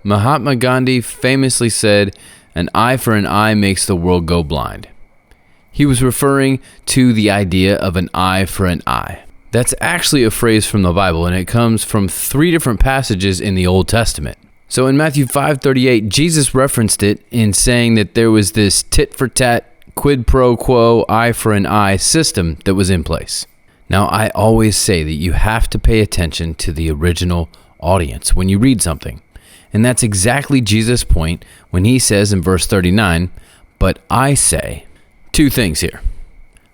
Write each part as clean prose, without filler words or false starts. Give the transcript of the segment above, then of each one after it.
Mahatma Gandhi famously said, "An eye for an eye makes the world go blind." He was referring to the idea of an eye for an eye. That's actually a phrase from the Bible, and it comes from 3 different passages in the Old Testament. So in Matthew 5:38, Jesus referenced it in saying that there was this tit for tat, quid pro quo, eye for an eye system that was in place. Now, I always say that you have to pay attention to the original audience when you read something. And that's exactly Jesus' point when he says in verse 39, "But I say," 2 things here.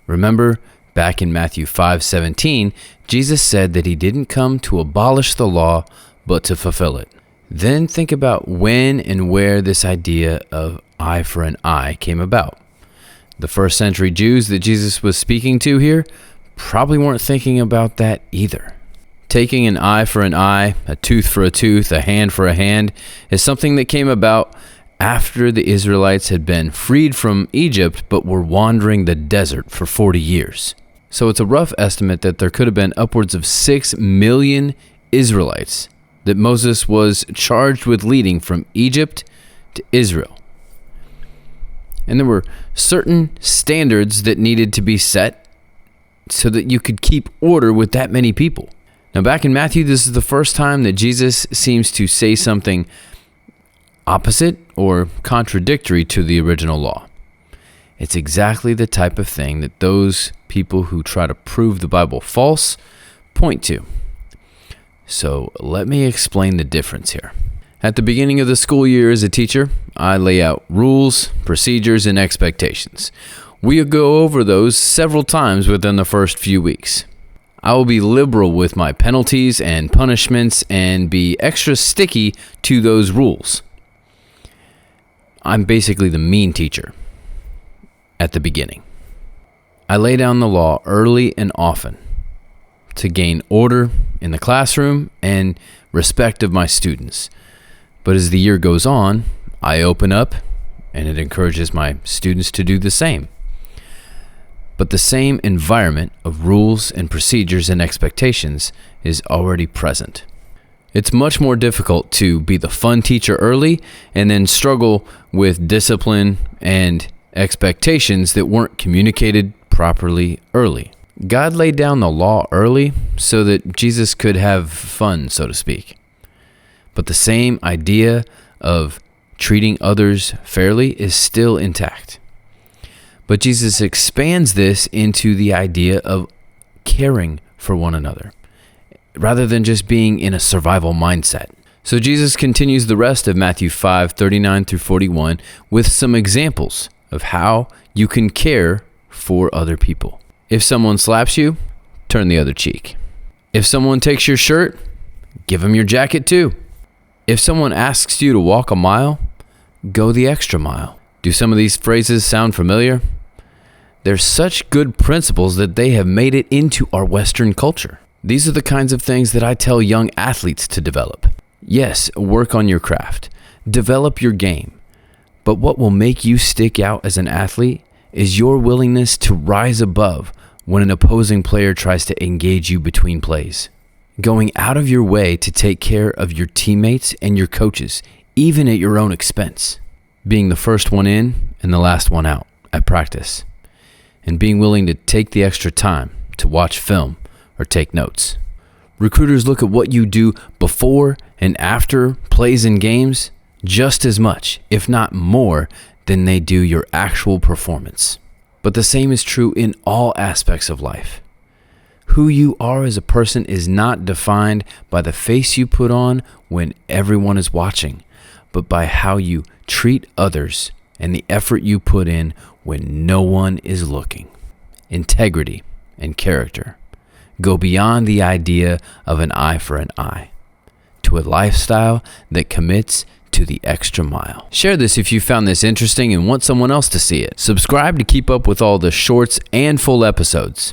Remember, back in Matthew 5:17, Jesus said that he didn't come to abolish the law, but to fulfill it. Then think about when and where this idea of eye for an eye came about. The first century Jews that Jesus was speaking to here probably weren't thinking about that either. Taking an eye for an eye, a tooth for a tooth, a hand for a hand, is something that came about after the Israelites had been freed from Egypt but were wandering the desert for 40 years. So it's a rough estimate that there could have been upwards of 6 million Israelites that Moses was charged with leading from Egypt to Israel. And there were certain standards that needed to be set so that you could keep order with that many people. Now, back in Matthew, this is the first time that Jesus seems to say something opposite or contradictory to the original law. It's exactly the type of thing that those people who try to prove the Bible false point to. So let me explain the difference here. At the beginning of the school year as a teacher, I lay out rules, procedures, and expectations. We'll go over those several times within the first few weeks. I will be liberal with my penalties and punishments and be extra sticky to those rules. I'm basically the mean teacher at the beginning. I lay down the law early and often to gain order in the classroom and respect of my students. But as the year goes on, I open up and it encourages my students to do the same. But the same environment of rules and procedures and expectations is already present. It's much more difficult to be the fun teacher early and then struggle with discipline and expectations that weren't communicated properly early. God laid down the law early so that Jesus could have fun, so to speak. But the same idea of treating others fairly is still intact. But Jesus expands this into the idea of caring for one another, rather than just being in a survival mindset. So Jesus continues the rest of Matthew 5:39 through 41 with some examples of how you can care for other people. If someone slaps you, turn the other cheek. If someone takes your shirt, give them your jacket too. If someone asks you to walk a mile, go the extra mile. Do some of these phrases sound familiar? They're such good principles that they have made it into our Western culture. These are the kinds of things that I tell young athletes to develop. Yes, work on your craft. Develop your game. But what will make you stick out as an athlete is your willingness to rise above when an opposing player tries to engage you between plays. Going out of your way to take care of your teammates and your coaches, even at your own expense. Being the first one in and the last one out at practice. And being willing to take the extra time to watch film or take notes. Recruiters look at what you do before and after plays and games just as much, if not more, than they do your actual performance. But the same is true in all aspects of life. Who you are as a person is not defined by the face you put on when everyone is watching, but by how you treat others and the effort you put in when no one is looking. Integrity and character go beyond the idea of an eye for an eye to a lifestyle that commits to the extra mile. Share this if you found this interesting and want someone else to see it. Subscribe to keep up with all the shorts and full episodes.